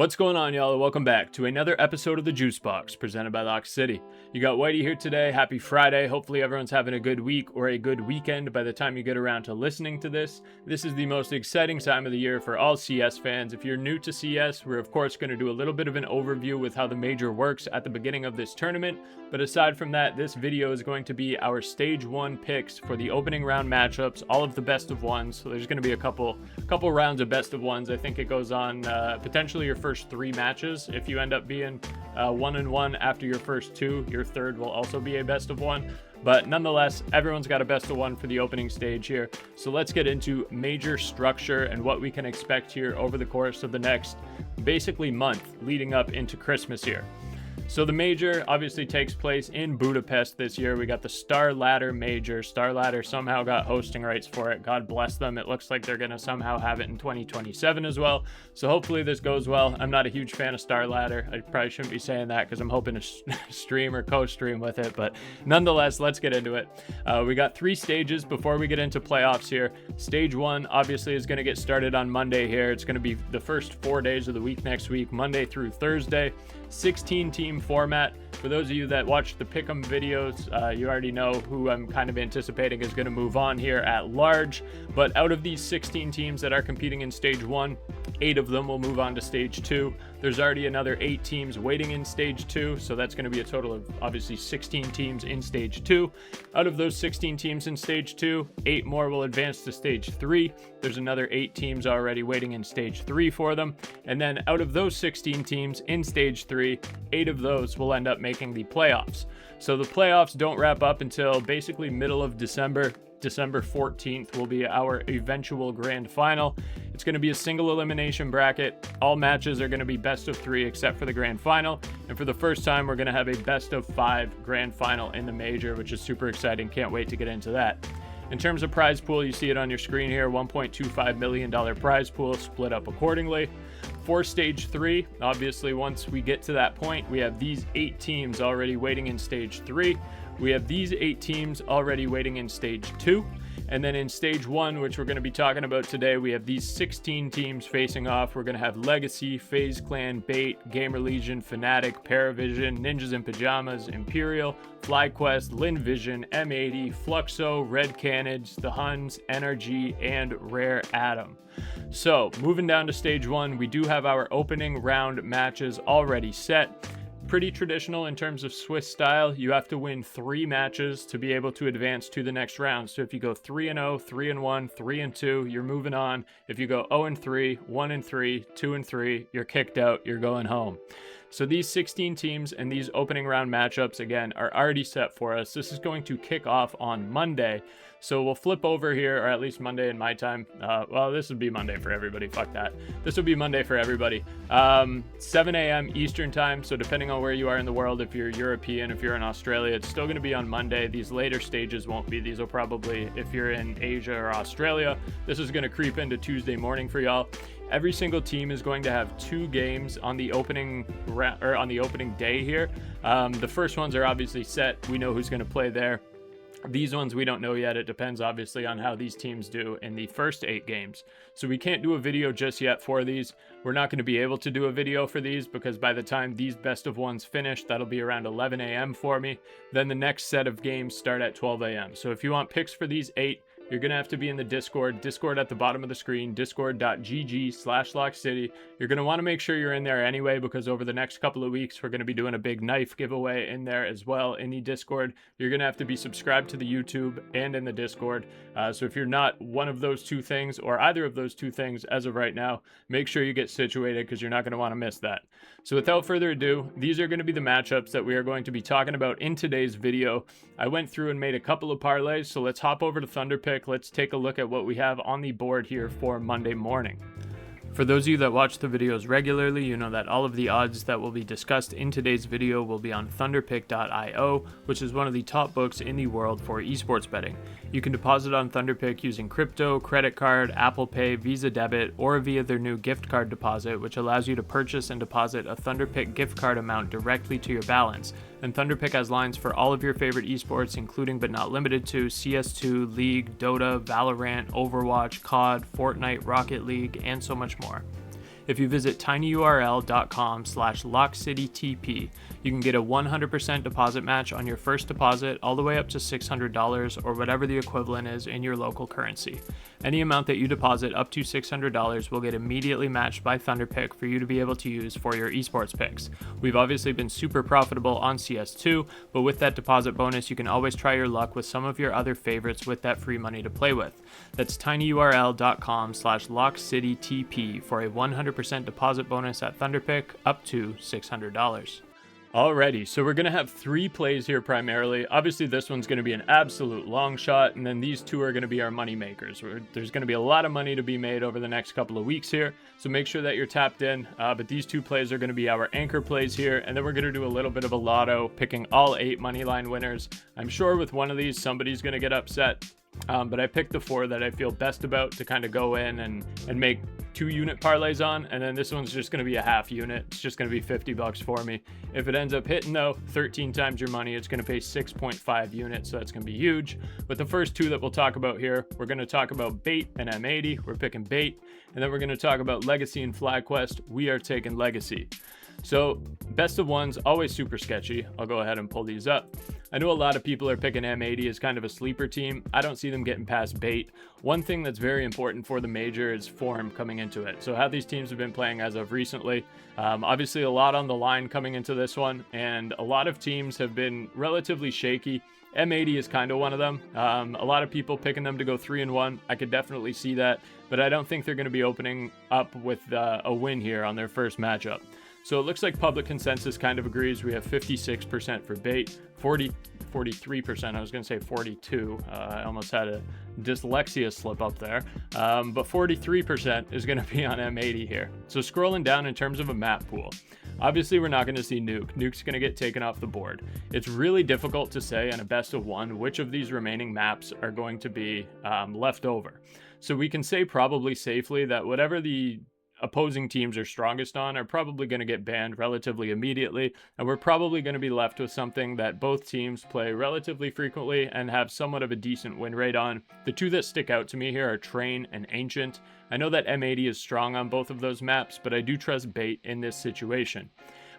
What's going on, y'all? Welcome back to another episode of the JuiceBox presented by LOCKCITY. You got Whitey here today. Happy Friday. Hopefully everyone's having a good week or a good weekend by the time you get around to listening to this. This is the most exciting time of the year for all CS fans. If you're new to CS, we're of course going to do a little bit of an overview with how the major works at the beginning of this tournament. But aside from that, this video is going to be our stage 1 picks for the opening round matchups, all of the best of ones. So there's going to be a couple rounds of best of ones. I think it goes on potentially your first 3 matches. If you end up being 1-1 after your first 2, your third will also be a best of 1. But nonetheless, everyone's got a best of 1 for the opening stage here. So let's get into major structure and what we can expect here over the course of the next basically month leading up into Christmas here. So the major obviously takes place in Budapest this year. We got the StarLadder Major. StarLadder somehow got hosting rights for it. God bless them. It looks like they're going to somehow have it in 2027 as well. So hopefully this goes well. I'm not a huge fan of StarLadder. I probably shouldn't be saying that because I'm hoping to stream or co-stream with it. But nonetheless, let's get into it. We got 3 stages before we get into playoffs here. Stage 1 obviously is going to get started on Monday here. It's going to be the first 4 days of the week next week, Monday through Thursday. 16-team format. For those of you that watch the Pick'em videos, you already know who I'm kind of anticipating is going to move on here at large. But out of these 16 teams that are competing in stage 1, 8 of them will move on to stage 2. There's already another 8 teams waiting in stage 2, so that's going to be a total of obviously 16 teams in stage 2. Out of those 16 teams in stage 2, 8 more will advance to stage 3. There's another 8 teams already waiting in stage 3 for them. And then out of those 16 teams in stage 3, 8 of those will end up making the playoffs. So the playoffs don't wrap up until basically middle of December. December 14th will be our eventual grand final. It's going to be a single elimination bracket. All matches are going to be best of 3 except for the grand final. And for the first time, we're going to have a best of 5 grand final in the major, which is super exciting. Can't wait to get into that. In terms of prize pool, you see it on your screen here, $1.25 million prize pool split up accordingly. For stage 3, obviously once we get to that point, we have these 8 teams already waiting in stage 3. We have these 8 teams already waiting in stage 2. And then in stage 1, which we're going to be talking about today, we have these 16 teams facing off. We're going to have Legacy, FaZe Clan, Bait, GamerLegion, fnatic, PARIVISION, Ninjas in Pyjamas, Imperial, FlyQuest, Lynn Vision, M80, Fluxo, Red Canids, the Huns, NRG, and Rare Atom. So moving down to stage 1, we do have our opening round matches already set. Pretty traditional in terms of Swiss style. You have to win 3 matches to be able to advance to the next round. So if you go 3-0, 3-1, 3-2, you're moving on. If you go 0-3, 1-3, 2-3, you're kicked out, you're going home. So these 16 teams and these opening round matchups, again, are already set for us. This is going to kick off on Monday. So we'll flip over here, or at least Monday in my time. Well, this would be Monday for everybody. Fuck that. This will be Monday for everybody. 7 a.m. Eastern time. So depending on where you are in the world, if you're European, if you're in Australia, it's still going to be on Monday. These later stages won't be. These will probably, if you're in Asia or Australia, this is going to creep into Tuesday morning for y'all. Every single team is going to have 2 games on the opening day here. The first ones are obviously set. We know who's going to play there. These ones we don't know yet. It depends obviously on how these teams do in the first 8 games. So we can't do a video just yet for these. We're not going to be able to do a video for these because by the time these best of ones finish, that'll be around 11 a.m. for me. Then the next set of games start at 12 a.m. So if you want picks for these 8, you're going to have to be in the Discord at the bottom of the screen, discord.gg/LOCKCITY. You're going to want to make sure you're in there anyway, because over the next couple of weeks, we're going to be doing a big knife giveaway in there as well in the Discord. You're going to have to be subscribed to the YouTube and in the Discord. So if you're not one of those 2 things or either of those 2 things as of right now, make sure you get situated because you're not going to want to miss that. So without further ado, these are going to be the matchups that we are going to be talking about in today's video. I went through and made a couple of parlays, so let's hop over to Thunderpick. Let's take a look at what we have on the board here for Monday morning. For those of you that watch the videos regularly, you know that all of the odds that will be discussed in today's video will be on thunderpick.io, which is one of the top books in the world for esports betting. You can deposit on Thunderpick using crypto, credit card, Apple Pay, Visa Debit, or via their new gift card deposit, which allows you to purchase and deposit a Thunderpick gift card amount directly to your balance. And Thunderpick has lines for all of your favorite esports, including but not limited to CS2, League, Dota, Valorant, Overwatch, COD, Fortnite, Rocket League, and so much more. If you visit tinyurl.com/LOCKCITYTP, you can get a 100% deposit match on your first deposit all the way up to $600 or whatever the equivalent is in your local currency. Any amount that you deposit up to $600 will get immediately matched by Thunderpick for you to be able to use for your esports picks. We've obviously been super profitable on CS2, but with that deposit bonus, you can always try your luck with some of your other favorites with that free money to play with. That's tinyurl.com/LOCKCITYTP for a 100% deposit bonus at Thunderpick up to $600. Alrighty, so we're going to have 3 plays here primarily. Obviously, this one's going to be an absolute long shot, and then these 2 are going to be our money makers. There's going to be a lot of money to be made over the next couple of weeks here, so make sure that you're tapped in. But these 2 plays are going to be our anchor plays here, and then we're going to do a little bit of a lotto, picking all 8 money line winners. I'm sure with one of these, somebody's going to get upset. But I picked the 4 that I feel best about to kind of go in and make 2-unit parlays on, and then this one's just going to be a half unit. It's just going to be $50 for me. If it ends up hitting though, 13 times your money, it's going to pay 6.5 units, so that's going to be huge. But the first 2 that we'll talk about here, we're going to talk about Bait and M80. We're picking Bait, and then we're going to talk about Legacy and FlyQuest. We are taking Legacy. So best of ones, always super sketchy. I'll go ahead and pull these up. I know a lot of people are picking M80 as kind of a sleeper team. I don't see them getting past Bait. One thing that's very important for the major is form coming into it. So how these teams have been playing as of recently. Obviously a lot on the line coming into this one, and a lot of teams have been relatively shaky. M80 is kind of one of them. A lot of people picking them to go 3-1. I could definitely see that, but I don't think they're going to be opening up with a win here on their first matchup. So it looks like public consensus kind of agrees. We have 56% for Bait, 43%. I was going to say 42. I almost had a dyslexia slip up there. But 43% is going to be on M80 here. So scrolling down in terms of a map pool, obviously we're not going to see Nuke. Nuke's going to get taken off the board. It's really difficult to say on a best of one which of these remaining maps are going to be left over. So we can say probably safely that whatever the opposing teams are strongest on are probably going to get banned relatively immediately, and we're probably going to be left with something that both teams play relatively frequently and have somewhat of a decent win rate on. The 2 that stick out to me here are Train and Ancient. I know that M80 is strong on both of those maps, but I do trust Bait in this situation.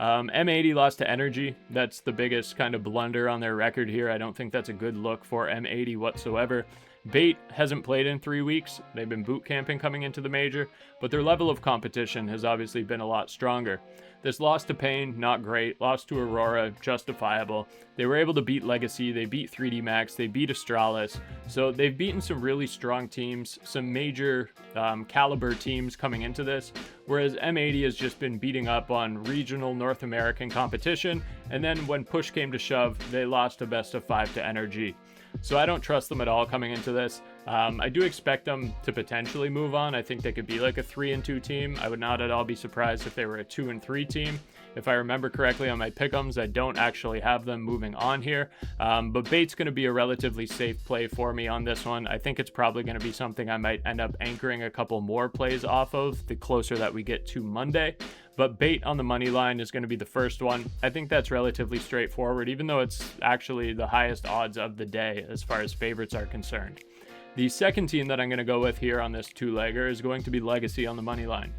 M80 lost to Energy. That's the biggest kind of blunder on their record here. I don't think that's a good look for M80 whatsoever. Bait hasn't played in 3 weeks. They've been boot camping coming into the major, but their level of competition has obviously been a lot stronger. This loss to Pain, not great. Loss to Aurora, justifiable. They were able to beat Legacy. They beat 3D Max. They beat Astralis. So they've beaten some really strong teams, some major caliber teams coming into this, whereas M80 has just been beating up on regional North American competition, and then when push came to shove, they lost a best of 5 to NRG. So I don't trust them at all coming into this. I do expect them to potentially move on. I think they could be like a 3-2 team. I would not at all be surprised if they were a 2-3 team. If I remember correctly on my pick'ems, I don't actually have them moving on here. But Bait's going to be a relatively safe play for me on this one. I think it's probably going to be something I might end up anchoring a couple more plays off of the closer that we get to Monday. But Bait on the money line is going to be the first one. I think that's relatively straightforward, even though it's actually the highest odds of the day as far as favorites are concerned. The second team that I'm going to go with here on this 2-legger is going to be Legacy on the money line.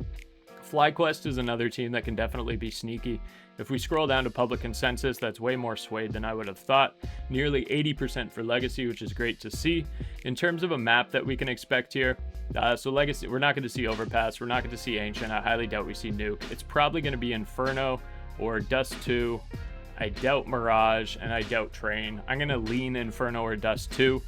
FlyQuest is another team that can definitely be sneaky. If we scroll down to public consensus, that's way more swayed than I would have thought. Nearly 80% for Legacy, which is great to see. In terms of a map that we can expect here, so Legacy, we're not going to see Overpass, we're not going to see Ancient, I highly doubt we see Nuke. It's probably going to be Inferno or Dust 2. I doubt Mirage, and I doubt Train. I'm going to lean Inferno or Dust 2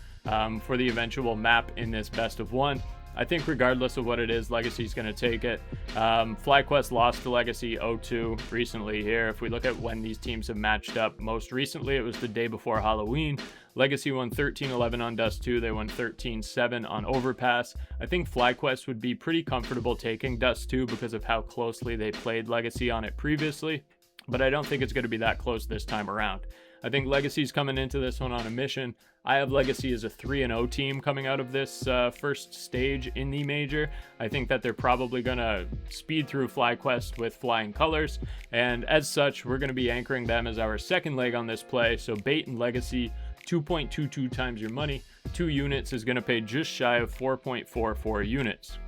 for the eventual map in this best of one. I think regardless of what it is, Legacy's going to take it. FlyQuest lost to Legacy 0-2 recently here. If we look at when these teams have matched up, most recently it was the day before Halloween. Legacy won 13-11 on Dust 2. They won 13-7 on Overpass. I think FlyQuest would be pretty comfortable taking Dust 2 because of how closely they played Legacy on it previously, but I don't think it's going to be that close this time around. I think Legacy's coming into this one on a mission. I have Legacy as a 3-0 team coming out of this first stage in the major. I think that they're probably going to speed through FlyQuest with flying colors, and as such, we're going to be anchoring them as our second leg on this play. So Bait and Legacy, 2.22 times your money. 2 units is going to pay just shy of 4.44 units.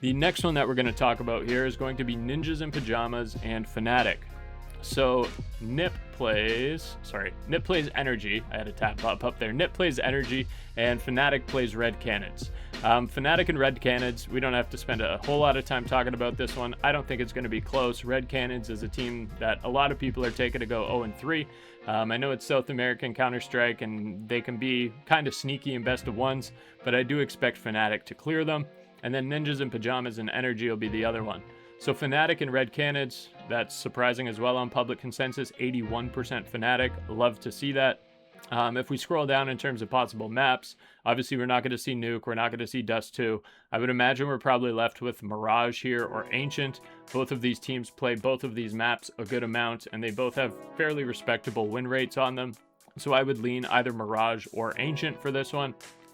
The next one that we're going to talk about here is going to be Ninjas in Pyjamas and fnatic. So Nip plays Energy. I had a tab pop up there. Nip plays Energy, and fnatic plays Red Canids. Fnatic and Red Canids, we don't have to spend a whole lot of time talking about this one. I don't think it's going to be close. Red Canids is a team that a lot of people are taking to go 0-3. I know it's South American Counter-Strike, and they can be kind of sneaky in best of ones, but I do expect fnatic to clear them. And then Ninjas in Pyjamas and Energy will be the other one. So fnatic and Red Canids, that's surprising as well on public consensus, 81% fnatic. Love to see that. If we scroll down in terms of possible maps, obviously we're not going to see Nuke, we're not going to see Dust 2. I would imagine we're probably left with Mirage here or Ancient. Both of these teams play both of these maps a good amount, and they both have fairly respectable win rates on them. So I would lean either Mirage or Ancient for this one.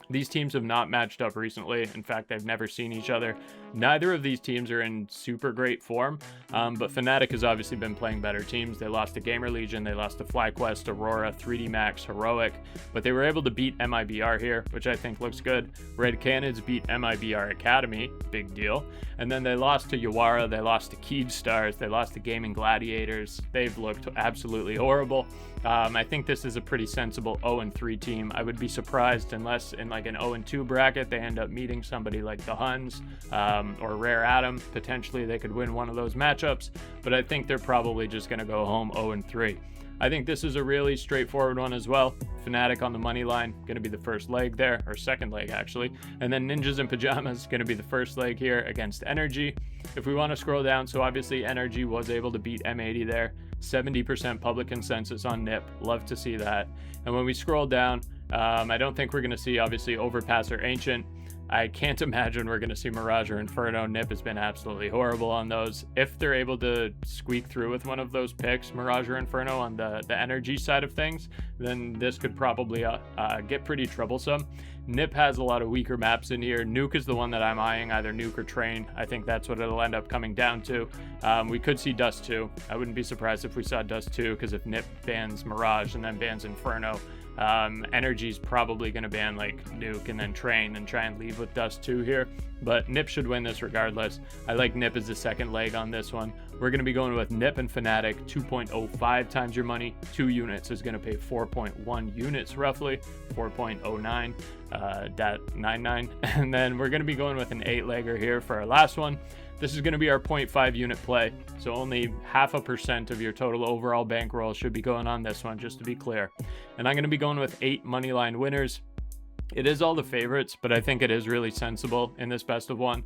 These teams have not matched up recently. In fact, they've never seen each other. Neither of these teams are in super great form, but fnatic has obviously been playing better teams. They lost to GamerLegion, they lost to FlyQuest, Aurora, 3D Max, Heroic, but they were able to beat MIBR here, which I think looks good. Red Canids beat MIBR Academy, big deal. And then they lost to Yawara, they lost to Keydstars, they lost to Gaming Gladiators. They've looked absolutely horrible. I think this is a pretty sensible 0-3 team. I would be surprised unless in like an 0-2 bracket they end up meeting somebody like the Huns or Rare Atom. Potentially they could win one of those matchups, but I think they're probably just going to go home 0-3. I think this is a really straightforward one as well. fnatic on the money line, going to be the first leg there, or second leg actually. And then Ninjas in Pyjamas, going to be the first leg here against Energy. If we want to scroll down, so obviously Energy was able to beat M80 there. 70% public consensus on Nip. Love to see that. And when we scroll down, I don't think we're going to see obviously Overpass or Ancient. I can't imagine we're going to see Mirage or Inferno. Nip has been absolutely horrible on those. If they're able to squeak through with one of those picks, Mirage or Inferno on the Energy side of things, then this could probably get pretty troublesome. Nip has a lot of weaker maps in here. Nuke is the one that I'm eyeing, either Nuke or Train. I think that's what it'll end up coming down to. We could see Dust 2. I wouldn't be surprised if we saw Dust 2, because if Nip bans Mirage and then bans Inferno, Energy's probably going to ban like Nuke and then Train and try and leave with Dust 2 here. But Nip should win this regardless. I like Nip as the second leg on this one. We're going to be going with Nip and fnatic, 2.05 times your money. 2 units is going to pay 4.1 units roughly, 4.09. .99. And then we're going to be going with an 8-legger here for our last one. This is going to be our 0.5 unit play, so only 0.5% of your total overall bankroll should be going on this one, just to be clear. And I'm going to be going with 8 money line winners. It is all the favorites, but I think it is really sensible in this best of one.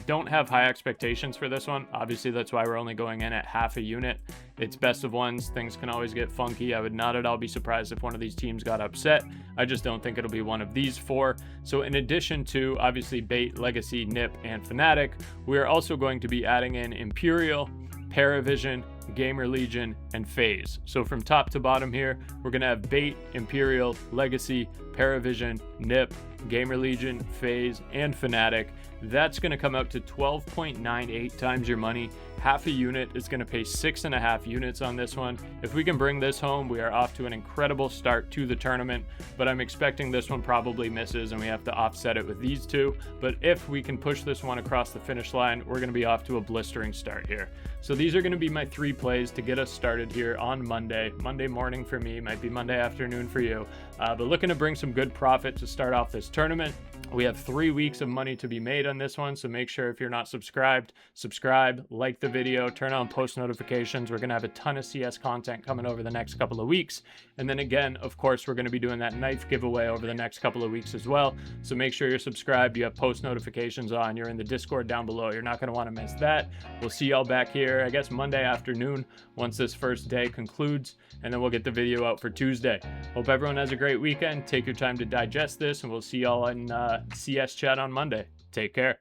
Don't have high expectations for this one. Obviously, that's why we're only going in at half a unit. It's best of ones. Things can always get funky. I would not at all be surprised if one of these teams got upset. I just don't think it'll be one of these 4. So in addition to obviously Bait, Legacy, Nip, and fnatic, we are also going to be adding in Imperial, PARIVISION, GamerLegion, and FaZe. So from top to bottom here, we're going to have Bait, Imperial, Legacy, PARIVISION, Nip, GamerLegion, FaZe, and fnatic. That's going to come out to 12.98 times your money. Half a unit is going to pay 6.5 units on this one. If we can bring this home, we are off to an incredible start to the tournament, but I'm expecting this one probably misses and we have to offset it with these 2. But if we can push this one across the finish line, we're going to be off to a blistering start here. So these are going to be my 3 plays to get us started here on Monday. Monday morning for me, might be Monday afternoon for you, but looking to bring some good profit to start off this tournament. We have 3 weeks of money to be made on this one, so make sure if you're not subscribed, subscribe, like the video, turn on post notifications. We're going to have a ton of CS content coming over the next couple of weeks. And then again, of course, we're going to be doing that knife giveaway over the next couple of weeks as well. So make sure you're subscribed, you have post notifications on, you're in the Discord down below. You're not going to want to miss that. We'll see y'all back here, I guess, Monday afternoon once this first day concludes, and then we'll get the video out for Tuesday. Hope everyone has a great weekend. Take your time to digest this, and we'll see y'all in CS chat on Monday. Take care.